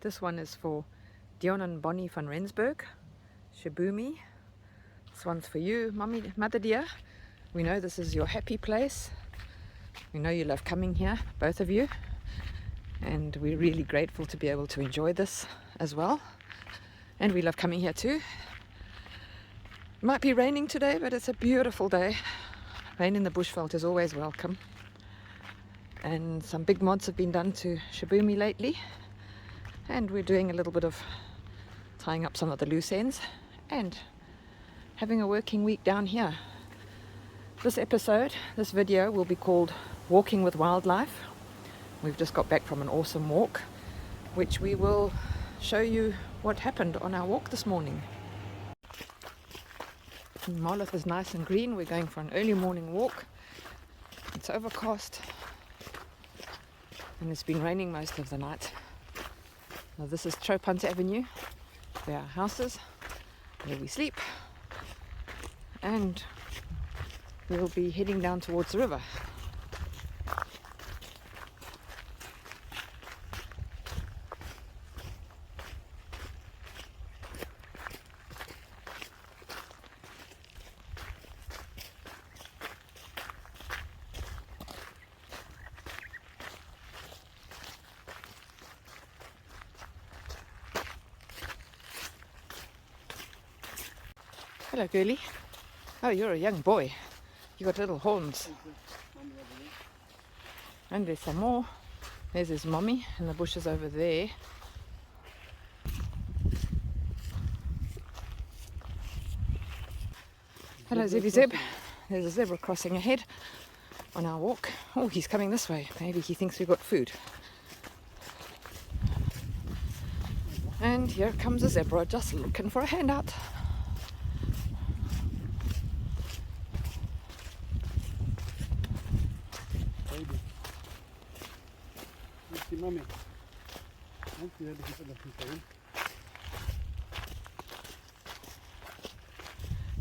This one is for Dion and Bonnie van Rensburg, Shibumi. This one's for you, Mother dear. We know this is your happy place. We know you love coming here, both of you. And we're really grateful to be able to enjoy this as well. And we love coming here too. It might be raining today, but it's a beautiful day. Rain in the bushveld is always welcome. And some big mods have been done to Shibumi lately. And we're doing a little bit of tying up some of the loose ends and having a working week down here. This video will be called Walking with Wildlife. We've just got back from an awesome walk, which we will show you what happened on our walk this morning. Marloth is nice and green. We're going for an early morning walk. It's overcast and it's been raining most of the night. Now this is Chopans Avenue. There are houses where we sleep, and we'll be heading down towards the river. Hello, girlie. Oh, you're a young boy. You got little horns. And there's some more. There's his mommy in the bushes over there. Hello, Zebby Zeb. There's a zebra crossing ahead on our walk. Oh, he's coming this way. Maybe he thinks we've got food. And here comes a zebra just looking for a handout.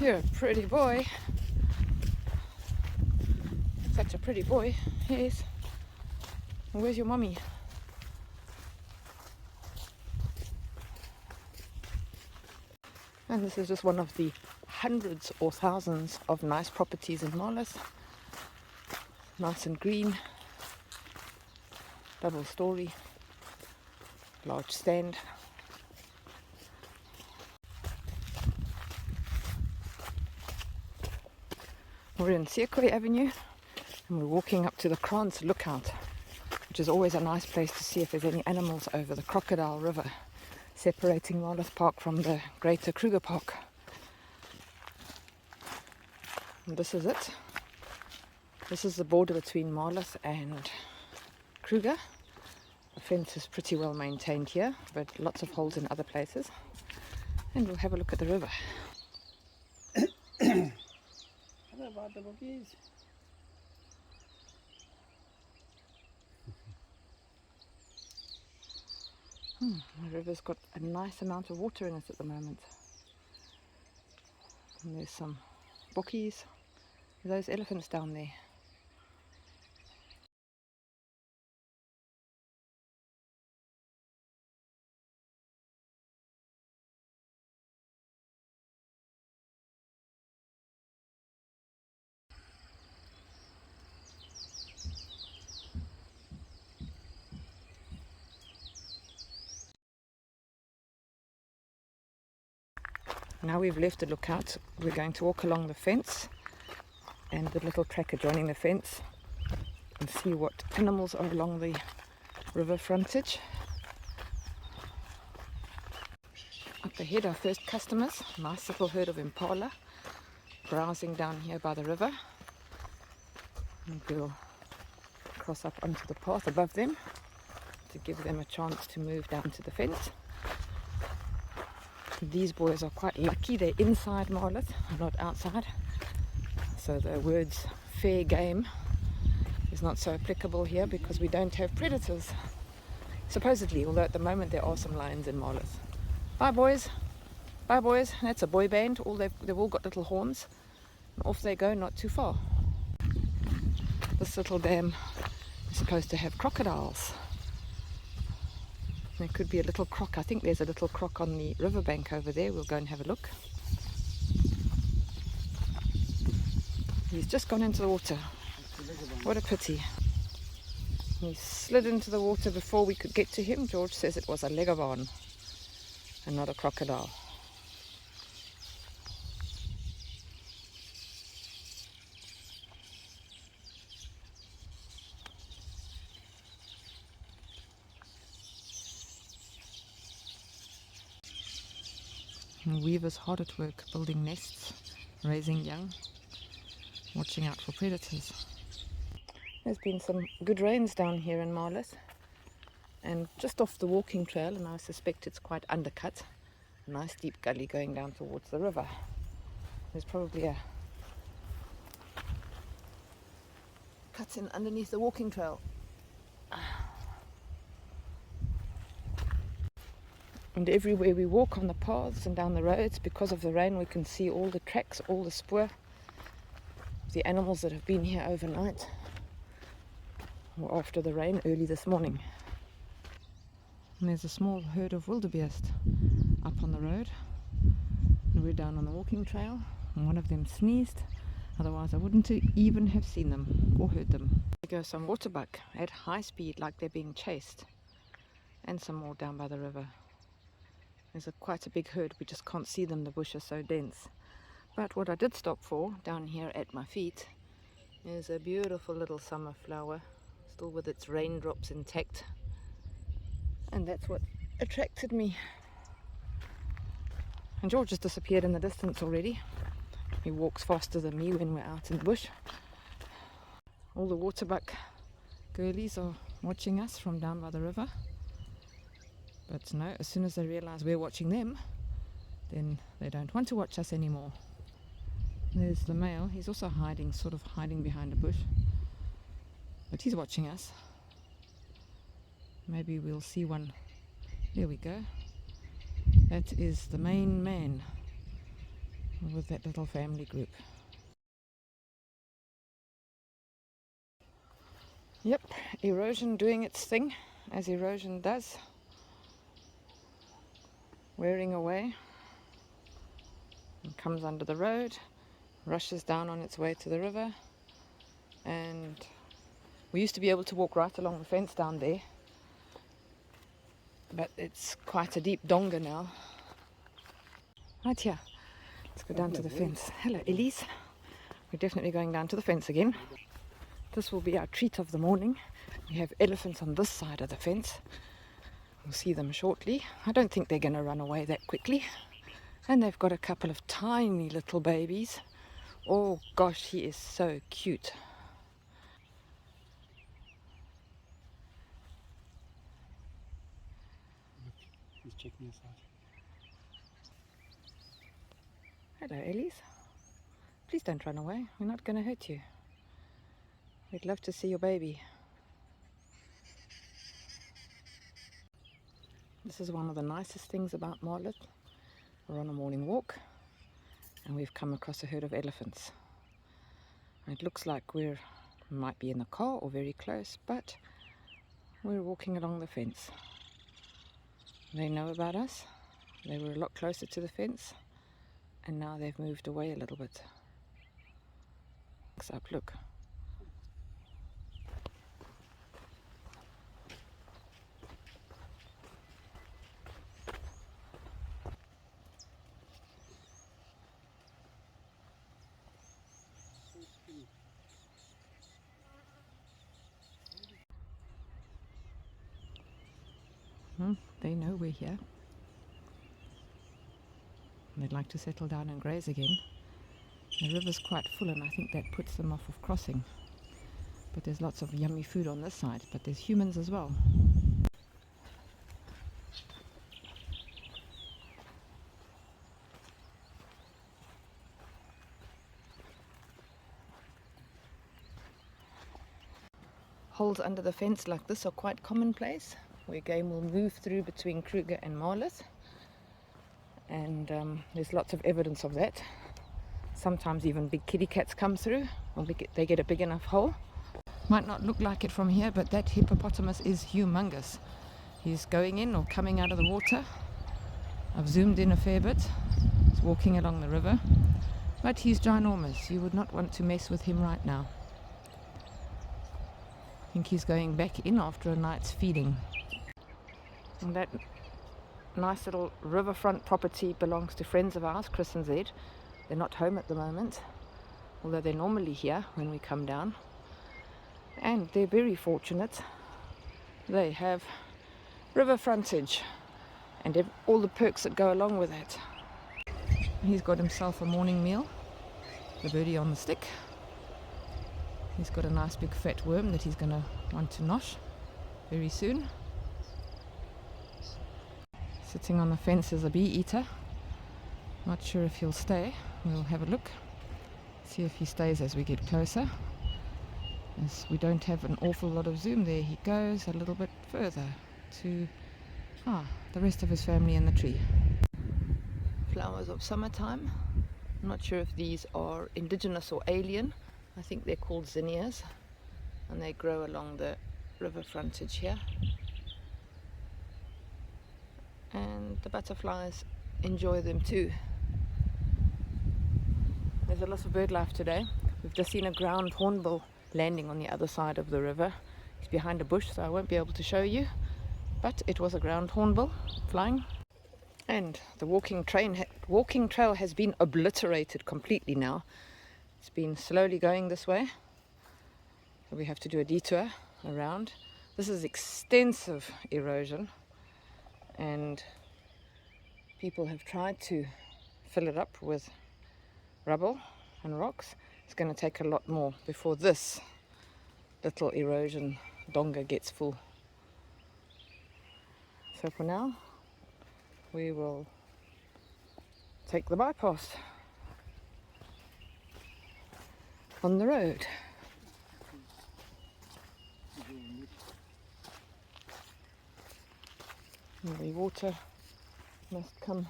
You're a pretty boy. Such a pretty boy. Yes. Where's your mummy? And this is just one of the hundreds or thousands of nice properties in Marloth. Nice and green. Double story. Large stand. We're in Sequoia Avenue and we're walking up to the Krans Lookout, which is always a nice place to see if there's any animals over the Crocodile River, separating Marloth Park from the greater Kruger Park. And this is it. This is the border between Marloth and Kruger. The fence is pretty well maintained here, but lots of holes in other places. And we'll have a look at the river. Hello, about the bookies. The river's got a nice amount of water in it at the moment. And there's some bookies. Those elephants down there. Now we've left the lookout, we're going to walk along the fence and the little track adjoining the fence and see what animals are along the river frontage. Up ahead, our first customers, a nice little herd of impala browsing down here by the river. And we'll cross up onto the path above them to give them a chance to move down to the fence. These boys are quite lucky, they're inside Marloth, not outside. So the words fair game is not so applicable here because we don't have predators. Supposedly, although at the moment there are some lions in Marloth. Bye boys, bye boys. That's a boy band, they've all got little horns. And off they go, not too far. This little dam is supposed to have crocodiles. There could be a little croc. I think there's a little croc on the riverbank over there. We'll go and have a look. He's just gone into the water. What a pity. He slid into the water before we could get to him. George says it was a leguan and not a crocodile. And weavers hard at work building nests, raising young, watching out for predators. There's been some good rains down here in Marloth, and just off the walking trail, and I suspect it's quite undercut, a nice deep gully going down towards the river. There's probably a cut in underneath the walking trail. And everywhere we walk on the paths and down the roads, because of the rain, we can see all the tracks, all the spoor, the animals that have been here overnight or after the rain early this morning. And there's a small herd of wildebeest up on the road, and we're down on the walking trail, and one of them sneezed, otherwise I wouldn't even have seen them or heard them. There go some waterbuck at high speed like they're being chased, and some more down by the river. There's quite a big herd, we just can't see them, the bush is so dense. But what I did stop for down here at my feet is a beautiful little summer flower, still with its raindrops intact. And that's what attracted me. And George has disappeared in the distance already. He walks faster than me when we're out in the bush. All the waterbuck girlies are watching us from down by the river. But no, as soon as they realize we're watching them, then they don't want to watch us anymore. There's the male. He's also hiding, sort of hiding behind a bush. But he's watching us. Maybe we'll see one. There we go. That is the main man with that little family group. Yep, erosion doing its thing, as erosion does. Wearing away. It comes under the road, rushes down on its way to the river, and we used to be able to walk right along the fence down there, but it's quite a deep donga now. Right here, let's go down to the fence. Hello Elise, we're definitely going down to the fence again. This will be our treat of the morning. We have elephants on this side of the fence. We'll see them shortly. I don't think they're going to run away that quickly. And they've got a couple of tiny little babies. Oh gosh, he is so cute. Look, he's checking us out. Hello Elise. Please don't run away. We're not going to hurt you. We'd love to see your baby. This is one of the nicest things about Marloth. We're on a morning walk and we've come across a herd of elephants. It looks like we might be in the car or very close, but we're walking along the fence. They know about us. They were a lot closer to the fence and now they've moved away a little bit. Looks up, look. They know we're here. They'd like to settle down and graze again. The river's quite full and I think that puts them off of crossing. But there's lots of yummy food on this side, but there's humans as well. Holes under the fence like this are quite commonplace, where game will move through between Kruger and Marloth, and there's lots of evidence of that. Sometimes even big kitty cats come through, or they get a big enough hole. Might not look like it from here, but that hippopotamus is humongous. He's going in or coming out of the water. I've zoomed in a fair bit. He's walking along the river. But he's ginormous. You would not want to mess with him right now. I think he's going back in after a night's feeding. And that nice little riverfront property belongs to friends of ours, Chris and Zed. They're not home at the moment, although they're normally here when we come down. And they're very fortunate. They have river frontage and all the perks that go along with it. He's got himself a morning meal, the birdie on the stick. He's got a nice big fat worm that he's going to want to nosh very soon. Sitting on the fence is a bee eater. Not sure if he'll stay. We'll have a look, see if he stays as we get closer. As we don't have an awful lot of zoom, there he goes a little bit further to the rest of his family in the tree. Flowers of summertime. I'm not sure if these are indigenous or alien. I think they're called zinnias, and they grow along the river frontage here. And the butterflies enjoy them too. There's a lot of bird life today. We've just seen a ground hornbill landing on the other side of the river. He's behind a bush, so I won't be able to show you, but it was a ground hornbill flying. And the walking trail has been obliterated completely now. It's been slowly going this way, so we have to do a detour around. This is extensive erosion, and people have tried to fill it up with rubble and rocks. It's going to take a lot more before this little erosion donga gets full. So for now, we will take the bypass on the road. And the water must come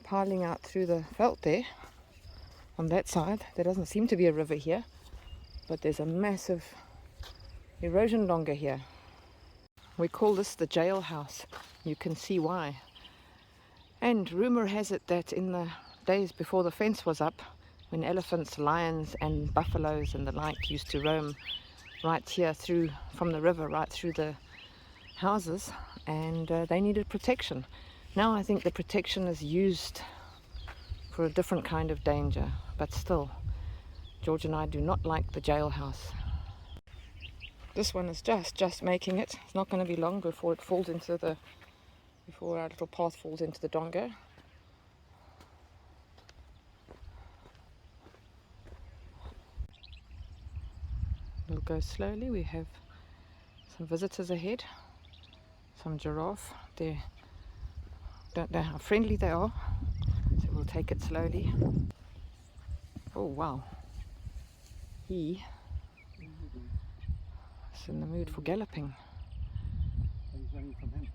piling out through the veld there. On that side, there doesn't seem to be a river here, but there's a massive erosion donga here. We call this the jailhouse. You can see why. And rumor has it that in the days before the fence was up, when elephants, lions and buffaloes and the like used to roam right here through from the river right through the houses, and they needed protection. Now I think the protection is used for a different kind of danger, but still, George and I do not like the jailhouse. This one is just making it. It's not going to be long before it falls into before our little path falls into the donga. We'll go slowly. We have some visitors ahead, some giraffe. They don't know how friendly they are, so we'll take it slowly. Oh wow, he is in the mood for galloping. He's running from him.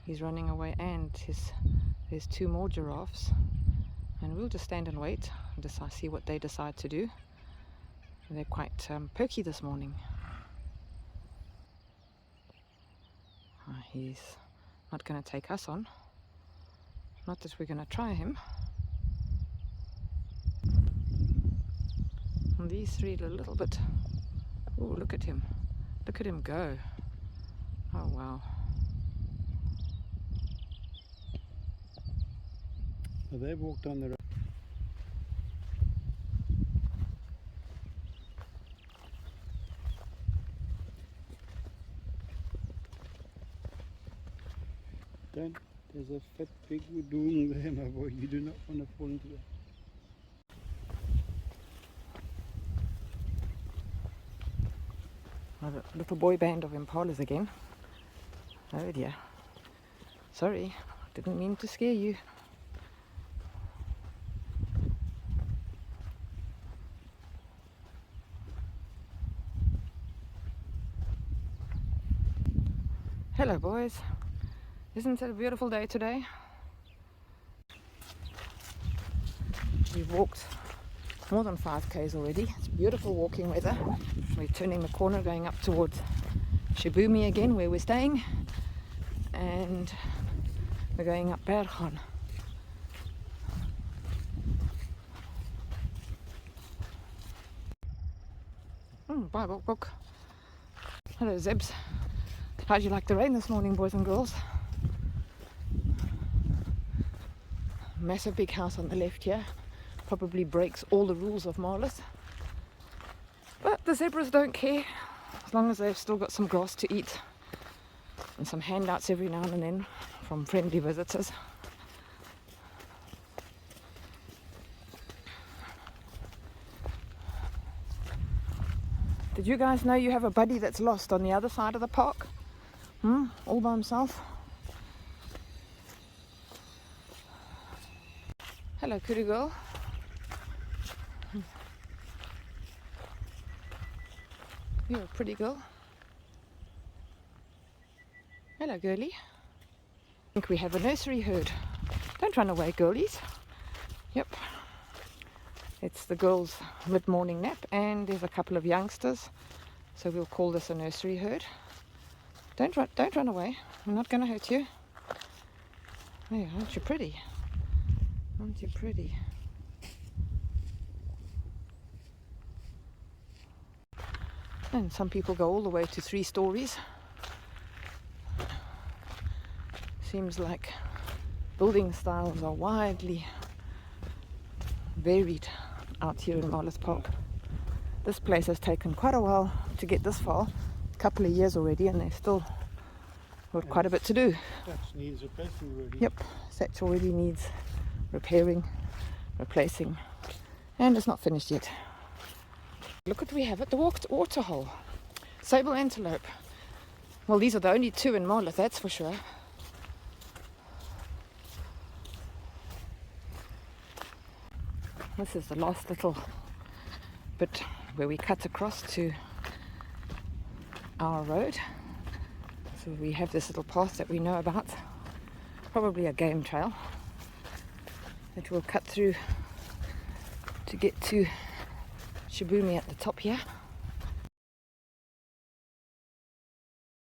He's running away, and there's two more giraffes, and we'll just stand and wait and see what they decide to do. They're quite perky this morning. He's not going to take us on. Not that we're going to try him. And these three are a little bit... Oh, look at him. Look at him go. Oh, wow. So they walked on the road. Then there's a fat pig doing there, my boy. You do not want to fall into that. A little boy band of impalas again. Oh dear. Sorry, didn't mean to scare you. Hello boys. Isn't it a beautiful day today? We've walked more than 5 k's already. It's beautiful walking weather. We're turning the corner going up towards Shibumi again, where we're staying. and we're going up Berghan. Bible book. Hello Zebs. How'd you like the rain this morning, boys and girls? Massive big house on the left here. Probably breaks all the rules of Marloth. But the zebras don't care, as long as they've still got some grass to eat and some handouts every now and then from friendly visitors. Did you guys know you have a buddy that's lost on the other side of the park? All by himself? Hello, kitty girl. You're a pretty girl. Hello, girlie. I think we have a nursery herd. Don't run away, girlies. Yep. It's the girls' mid-morning nap, and there's a couple of youngsters, so we'll call this a nursery herd. Don't run away. I'm not going to hurt you. There, aren't you pretty? Aren't you pretty? And some people go all the way to 3 stories. Seems like building styles are widely varied out here in Marloth Park. This place has taken quite a while to get this far, a couple of years already, and they've still got quite a bit to do. That needs replacing already. Yep, Satch already needs repairing, replacing, and it's not finished yet. Look what we have at the water hole. Sable antelope. Well, these are the only 2 in Marloth, that's for sure. This is the last little bit where we cut across to our road. So we have this little path that we know about, probably a game trail, that we'll cut through to get to Shibumi at the top here.